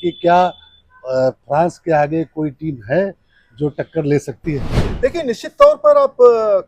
कि क्या फ्रांस के आगे कोई टीम है जो टक्कर ले सकती है। देखिए, निश्चित तौर पर आप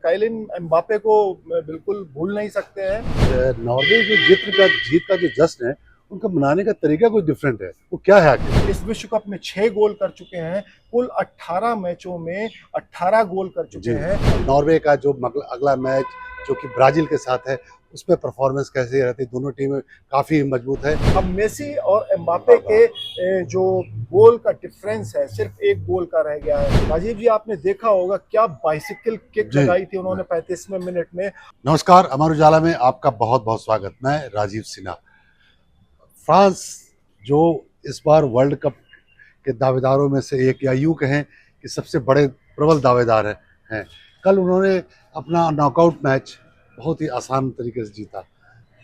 काइलिन एम्बापे को बिल्कुल भूल नहीं सकते हैं। नॉर्वे जो जीत का जो जश्न है, उनका मनाने का तरीका कुछ डिफरेंट है। वो क्या है आखिर? इस विश्व कप में 6 गोल कर चुके हैं। कुल 18 मैचों में 18 गोल कर चुके जी, हैं। नॉर्वे का जो अगला मैच जो कि ब्राजील के साथ है, उसमें परफॉर्मेंस कैसी रहती है? दोनों टीमें काफ़ी मजबूत है। अब मेसी और एम्बापे के जो गोल का डिफरेंस है, सिर्फ 1 गोल का रह गया है। राजीव जी, आपने देखा होगा क्या बाइसिकल किक जी, लगाई थी उन्होंने 35वें मिनट में। नमस्कार, अमर उजाला में आपका बहुत बहुत स्वागत। मैं राजीव सिन्हा। फ्रांस जो इस बार वर्ल्ड कप के दावेदारों में से एक, या यूं कहें कि सबसे बड़े प्रबल दावेदार हैं। कल उन्होंने अपना नॉकआउट मैच बहुत ही आसान तरीके से जीता।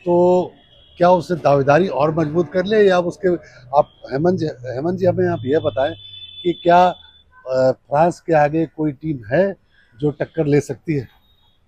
तो क्या उससे दावेदारी और मजबूत कर ले, या उसके आप हेमंत जी हमें आप ये बताएं कि क्या फ्रांस के आगे कोई टीम है जो टक्कर ले सकती है,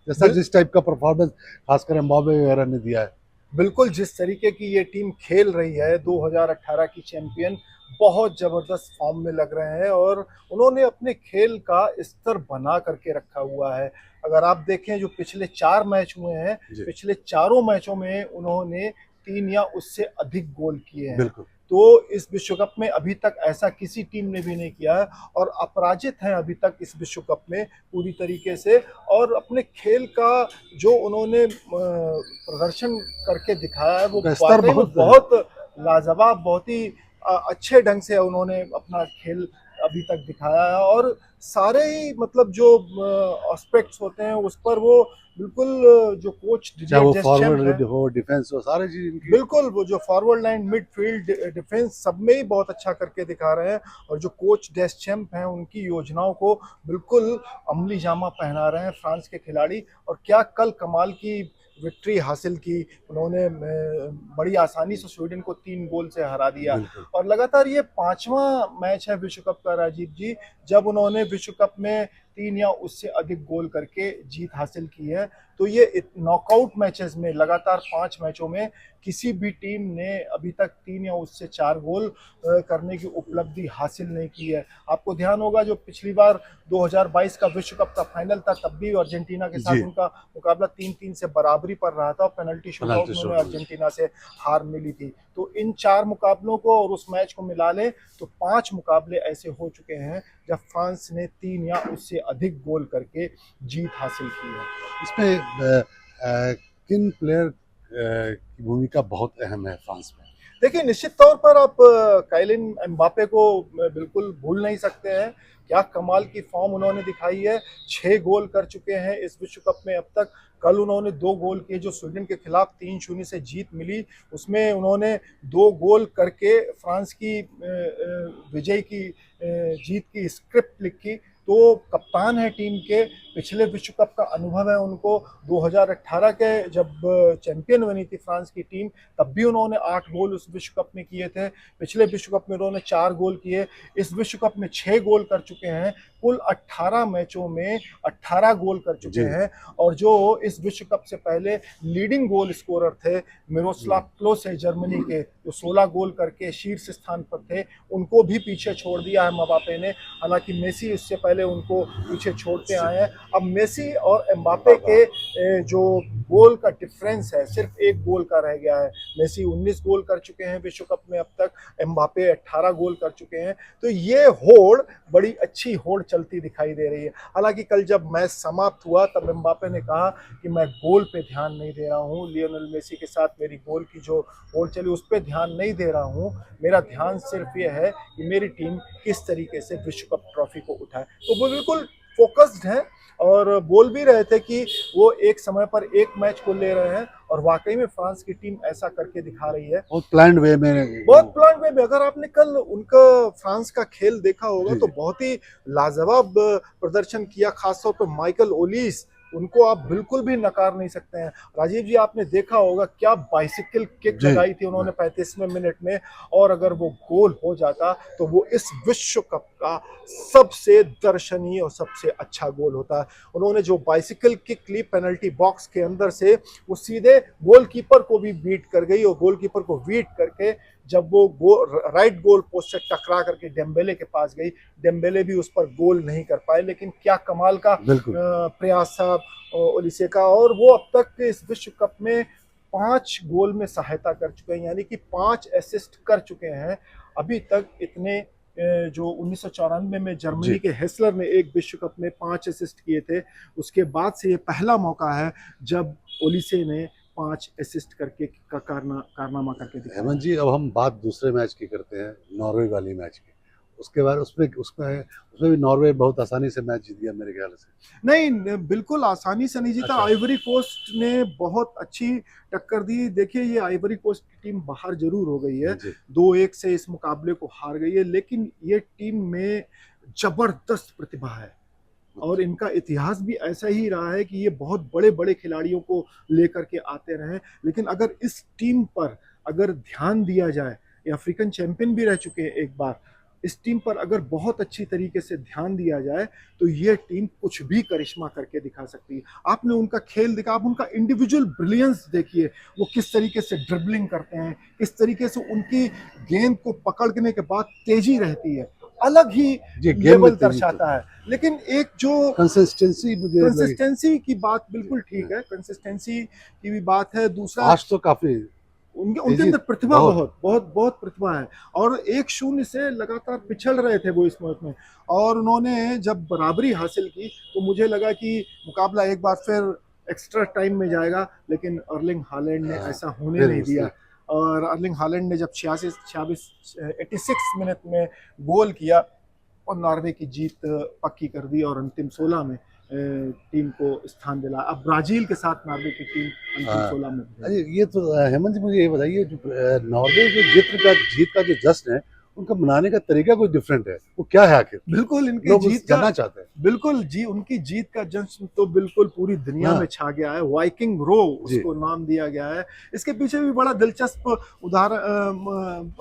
जैसा बिल जिस टाइप का परफॉर्मेंस खासकर एम्बापे वगैरह ने दिया है। बिल्कुल, जिस तरीके की ये टीम खेल रही है, 2018 की चैंपियन, बहुत ज़बरदस्त फॉर्म में लग रहे हैं और उन्होंने अपने खेल का स्तर बना करके रखा हुआ है। अगर आप देखें, जो पिछले 4 मैच हुए हैं, जी, पिछले चारों मैचों में उन्होंने 3 या उससे अधिक गोल किए हैं। बिल्कुल। तो इस विश्व कप में अभी तक ऐसा किसी टीम ने भी नहीं किया है और अपराजित हैं अभी तक इस विश्व कप में पूरी तरीके से। और अपने खेल का जो उन्होंने प्रदर्शन करके दिखाया है, वो उनका स्तर वाक़ई में बहुत है। बहुत लाजवाब, बहुत ही अच्छे ढंग से उन्होंने अपना खेल अभी तक दिखाया है और सारे ही मतलब जो एस्पेक्ट्स होते हैं उस पर वो बिल्कुल जो कोच चाहे डिडियर वो डेस्चैम्प है, फॉरवर्ड हो, डिफेंस हो, सारी चीज इनकी। बिल्कुल वो जो फॉरवर्ड लाइन, मिडफील्ड, डिफेंस सब में ही बहुत अच्छा करके दिखा रहे हैं। और जो कोच डेस्चैम्प हैं, उनकी योजनाओं को बिल्कुल अमली जामा पहना रहे हैं फ्रांस के खिलाड़ी। और क्या कल कमाल की विक्ट्री हासिल की उन्होंने, बड़ी आसानी से स्वीडन को 3 गोल से हरा दिया। बिल्कुल। और लगातार ये 5वां मैच है विश्व कप का, राजीव जी, जब उन्होंने विश्व कप में 3 या उससे अधिक गोल करके जीत हासिल की है। तो ये नॉकआउट मैचेस में लगातार 5 मैचों में किसी भी टीम ने अभी तक 3 या उससे 4 गोल करने की उपलब्धि हासिल नहीं की है। आपको ध्यान होगा, जो पिछली बार 2022 का विश्व कप का फाइनल था, तब भी अर्जेंटीना के साथ जी, उनका मुकाबला 3-3 से बराबरी पर रहा था और पेनल्टी शूटआउट पेनल्टी में उन्हें शॉट में। अर्जेंटीना से हार मिली थी। तो इन 4 मुकाबलों को और उस मैच को मिला लें तो 5 मुकाबले ऐसे हो चुके हैं जब फ्रांस ने 3 या उससे अधिक गोल करके जीत हासिल की है। इसमें किन प्लेयर की भूमिका बहुत अहम है फ्रांस में? देखिए, निश्चित तौर पर आप काइलिन एम्बापे को बिल्कुल भूल नहीं सकते हैं। क्या कमाल की फॉर्म उन्होंने दिखाई है। 6 गोल कर चुके हैं इस विश्व कप में अब तक। कल उन्होंने 2 गोल किए, जो स्वीडन के खिलाफ 3-0 से जीत मिली, उसमें उन्होंने 2 गोल करके फ्रांस की विजय की जीत की स्क्रिप्ट लिखी। तो कप्तान है टीम के, पिछले विश्व कप का अनुभव है उनको। 2018 के जब चैंपियन बनी थी फ्रांस की टीम, तब भी उन्होंने 8 गोल उस विश्व कप में किए थे। पिछले विश्व कप में उन्होंने 4 गोल किए। इस विश्व कप में 6 गोल कर चुके हैं। कुल 18 मैचों में 18 गोल कर चुके जी। हैं। और जो इस विश्व कप से पहले लीडिंग गोल स्कोरर थे, मिरोस्लाव क्लोसे जर्मनी के, जो 16 गोल करके शीर्ष स्थान पर थे, उनको भी पीछे छोड़ दिया है एम्बापे ने। हालांकि मेसी उससे पहले उनको पीछे छोड़ते आए हैं। अब मेसी और एम्बापे के जो गोल का डिफरेंस है, सिर्फ 1 गोल का रह गया है। मेसी 19 गोल कर चुके हैं विश्व कप में अब तक, एम्बापे 18 गोल कर चुके हैं। तो ये होड़ बड़ी अच्छी होड़ चलती दिखाई दे रही है। हालांकि कल जब मैच समाप्त हुआ, तब एम्बापे ने कहा कि मैं गोल पे ध्यान नहीं दे रहा हूँ, लियोनेल मेसी के साथ मेरी गोल की जो होड़ चली उस पर ध्यान नहीं दे रहा हूँ। मेरा ध्यान सिर्फ ये है कि मेरी टीम किस तरीके से विश्व कप ट्रॉफी को उठाए। तो वो बिल्कुल फोकस्ड है और बोल भी रहे थे कि वो एक समय पर एक मैच को ले रहे हैं। और वाकई में फ्रांस की टीम ऐसा करके दिखा रही है, बहुत प्लान्ड वे में। बहुत प्लान वे में। अगर आपने कल उनका फ्रांस का खेल देखा होगा जी, तो जी। बहुत ही लाजवाब प्रदर्शन किया, खासतौर पर माइकल ओलिस, उनको आप बिल्कुल भी नकार नहीं सकते हैं। राजीव जी, आपने देखा होगा क्या बाइसिकल किक जी, लगाई थी उन्होंने 35वें मिनट में। और अगर वो गोल हो जाता तो वो इस विश्व कप का सबसे दर्शनीय और सबसे अच्छा गोल होता है। उन्होंने जो बाइसिकल किक ली पेनल्टी बॉक्स के अंदर से, वो सीधे गोलकीपर को भी बीट कर गई और गोलकीपर को बीट करके जब वो राइट गोल पोस्ट से टकरा करके डेम्बेले के पास गई, डेम्बेले भी उस पर गोल नहीं कर पाए, लेकिन क्या कमाल का बिल्कुल प्रयास था ओलिसे का। और वो अब तक इस विश्व कप में 5 गोल में सहायता कर चुके हैं, यानी कि 5 असिस्ट कर चुके हैं। अभी तक इतने जो 1994 में जर्मनी जी के हेसलर ने एक विश्व कप में 5 असिस्ट किए थे, उसके बाद से ये पहला मौका है जब ओलिसे ने 5 असिस्ट करके कारनामा करके दिखाया। हेमंत जी, अब हम बात दूसरे मैच की करते हैं, नॉर्वे वाली मैच की। उसके बाद उसमें भी नॉर्वे बहुत आसानी से मैच जीत गया मेरे ख्याल से। नहीं, बिल्कुल आसानी से नहीं जीता। अच्छा। आइवरी कोस्ट ने बहुत अच्छी टक्कर दी। देखिए, ये आइवरी कोस्ट की टीम बाहर जरूर हो गई है, जी 2-1 से इस मुकाबले को हार गई है, लेकिन ये टीम में जबरदस्त प्रतिभा है और इनका इतिहास भी ऐसा ही रहा है कि ये बहुत बड़े बड़े खिलाड़ियों को लेकर के आते रहे। लेकिन अगर इस टीम पर अगर ध्यान दिया जाए, ये अफ्रीकन चैंपियन भी रह चुके हैं एक बार, इस टीम पर अगर बहुत अच्छी तरीके से ध्यान दिया जाए तो ये टीम कुछ भी करिश्मा करके दिखा सकती है। आपने उनका खेल देखा, आप उनका इंडिविजुअल ब्रिलियंस देखिए, वो किस तरीके से ड्रिबलिंग करते हैं, किस तरीके से उनकी गेंद को पकड़ने के बाद तेजी रहती है, अलग ही जी, गेम में लेवल तेजी तो दर्शाता है। लेकिन एक जो कंसिस्टेंसी मुझे लगी। कंसिस्टेंसी की बात बिल्कुल ठीक है, कंसिस्टेंसी की भी बात है। दूसरा, आज तो काफी उनके तेजी अंदर प्रतिभा बहुत। बहुत बहुत बहुत प्रतिभा है। और 1-0 से लगातार पिछड़ रहे थे वो इस मैच में, और उन्होंने जब बराबरी हासिल की तो मुझे लगा कि मुकाबला एक बार फिर एक्स्ट्रा टाइम में जाएगा, लेकिन अर्लिंग हालैंड ने ऐसा होने फिर नहीं दिया। और अर्लिंग हालैंड ने जब 86 मिनट में गोल किया और नॉर्वे की जीत पक्की कर दी और अंतिम 16 में टीम को स्थान दिला। अब ब्राजील के साथ नॉर्वे की टीम अंतिम 16 में है। अरे ये तो हेमंत जी, मुझे ये बताइए, जो नॉर्वे जो जीत का जो जश्न है, उनका मनाने का तरीका कुछ डिफरेंट है, वो क्या है आखिर? बिल्कुल इनकी लोग जीत जानना का चाहते हैं। बिल्कुल जी, उनकी जीत का जश्न तो बिल्कुल पूरी दुनिया हाँ। में छा गया है। वाइकिंग रो जी उसको नाम दिया गया है। इसके पीछे भी बड़ा दिलचस्प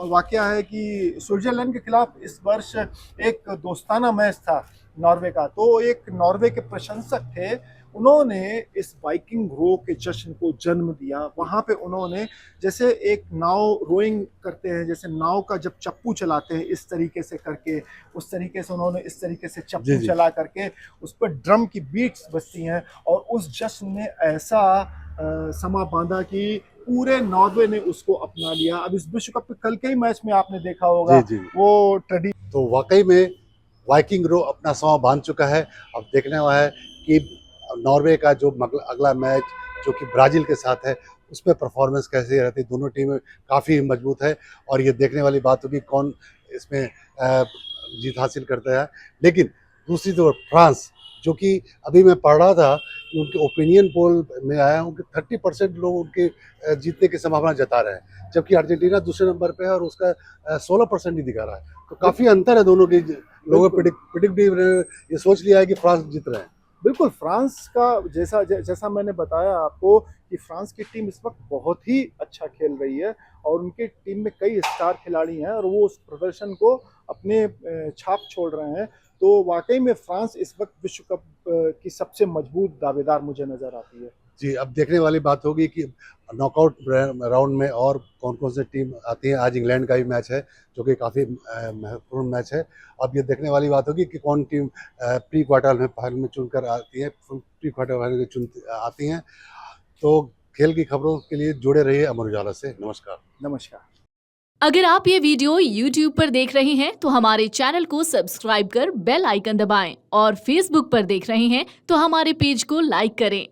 वाकया है कि स्विट्जरलैंड के खिलाफ इस वर्ष एक दोस्ताना मैच था नॉर्वे का, तो एक नॉर्वे के प्रशंसक थे, उन्होंने इस वाइकिंग रो के जश्न को जन्म दिया। वहां पे उन्होंने, जैसे एक नाव रोइंग करते हैं, जैसे नाव का जब चप्पू चलाते हैं इस तरीके से करके, उस तरीके से उन्होंने इस तरीके से जी चप्पू जी चला करके उस पर ड्रम की बीट्स बजती हैं, और उस जश्न ने ऐसा समा बांधा कि पूरे नॉर्वे ने उसको अपना लिया। अब इस विश्व कप के कल के ही मैच में आपने देखा होगा, जी। वो ट्रेडिशन। तो वाकई में वाइकिंग रो अपना समा बांध चुका है। अब देखने वाला है कि नॉर्वे का जो अगला मैच जो कि ब्राजील के साथ है, उसमें परफॉर्मेंस कैसी रहती है। दोनों टीमें काफ़ी मजबूत है और ये देखने वाली बात होगी कौन इसमें जीत हासिल करता है। लेकिन दूसरी तरफ फ्रांस, जो कि अभी मैं पढ़ रहा था कि उनके ओपिनियन पोल में आया हूँ कि 30% लोग उनके जीतने की संभावना जता रहे हैं, जबकि अर्जेंटीना दूसरे नंबर पे है और उसका 16% ही दिखा रहा है। तो काफ़ी अंतर है दोनों के। लोगों ने प्रिडिक्ट भी ये सोच लिया है कि फ्रांस जीत रहे हैं। बिल्कुल, फ्रांस का जैसा मैंने बताया आपको कि फ्रांस की टीम इस वक्त बहुत ही अच्छा खेल रही है और उनकी टीम में कई स्टार खिलाड़ी हैं और वो उस प्रदर्शन को अपने छाप छोड़ रहे हैं। तो वाकई में फ्रांस इस वक्त विश्व कप की सबसे मजबूत दावेदार मुझे नजर आती है। जी, अब देखने वाली बात होगी कि नॉकआउट राउंड में और कौन कौन से टीम आती है। आज इंग्लैंड का भी मैच है जो कि काफ़ी महत्वपूर्ण मैच है। अब ये देखने वाली बात होगी कि कौन टीम प्री क्वार्टर फाइनल में चुनकर आती है, प्री क्वार्टर फाइनल में चुन आती हैं। तो खेल की खबरों के लिए जुड़े रहिए अमर उजाला से। नमस्कार। नमस्कार। अगर आप ये वीडियो YouTube पर देख रहे हैं तो हमारे चैनल को सब्सक्राइब कर बेल आइकन दबाएं और Facebook पर देख रहे हैं तो हमारे पेज को लाइक करें।